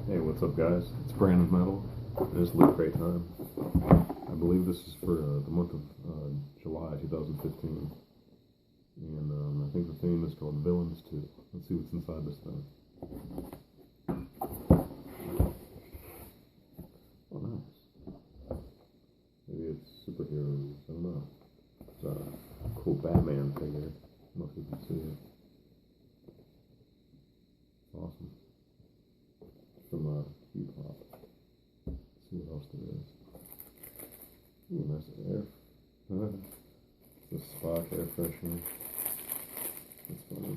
Hey, what's up, guys? It's brandanmetal. It's Loot Crate time. I believe this is for the month of July 2015. And I think the theme is called Villains 2. Let's see what's inside this thing. Oh, nice. Maybe it's superheroes. I don't know. It's a cool Batman figure. I don't know if you can see it. It's awesome. From Q-Pop. Let's see what else there is. Ooh, nice air. It's a Spock air freshener. That's funny.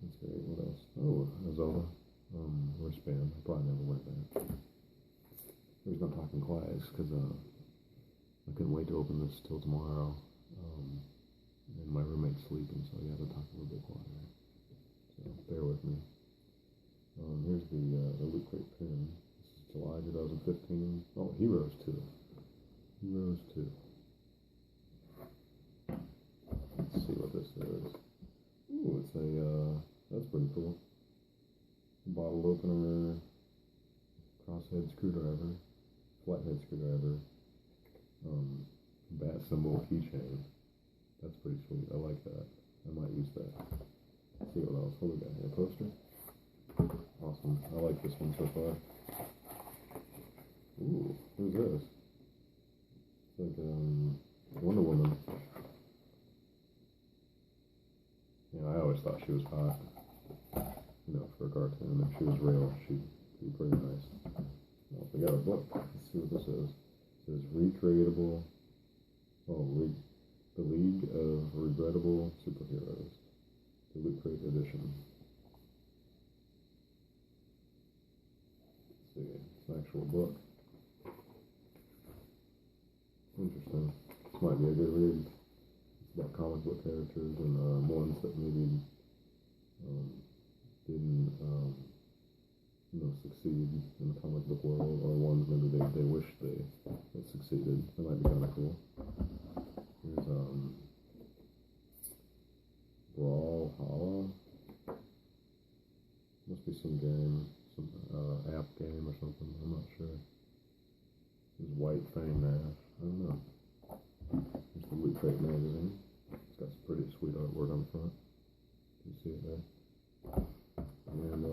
That's great. What else? Oh, a Zelda wristband. I probably never wear that. The reason I'm talking quiet is because I couldn't wait to open this till tomorrow. And my roommate's sleeping, so I gotta talk a little bit quieter. So bear with me. Here's the Loot Crate pin. This is July 2015. Oh, Heroes 2. Heroes 2. Let's see what this is. Ooh, it's a, that's pretty cool. Bottle opener, crosshead screwdriver, flathead screwdriver, bat symbol keychain. That's pretty sweet. I like that. I might use that. Let's see what else. What we got here? A poster? Awesome. I like this one so far. Ooh, who's this? It's like Wonder Woman. Yeah, I always thought she was hot. You know, for a cartoon. If she was real, she'd be pretty nice. Well, we got a book. Let's see what this is. It says Recreatable. Oh, The League of Regrettable Superheroes. The Loot Crate edition. Let's see. It's an actual book. Interesting. This might be a good read. It's about comic book characters and ones that maybe didn't, succeed in the comic book world, or ones maybe they wish they had succeeded. That might be kind of cool. Here's Brawlhalla. Must be some game, some app game or something. I'm not sure. There's White Fang Nash. I don't know. Here's the Loot Crate magazine. It's got some pretty sweet artwork on the front. You see it there. And I'm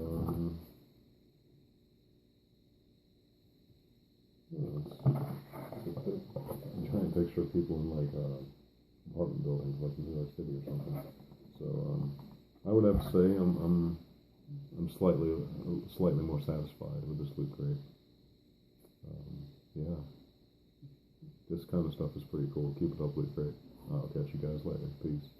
trying to picture people in like apartment buildings, like in New York City or something. So I would have to say I'm slightly more satisfied with this Loot Crate. Yeah, this kind of stuff is pretty cool. Keep it up, Loot Crate. I'll catch you guys later. Peace.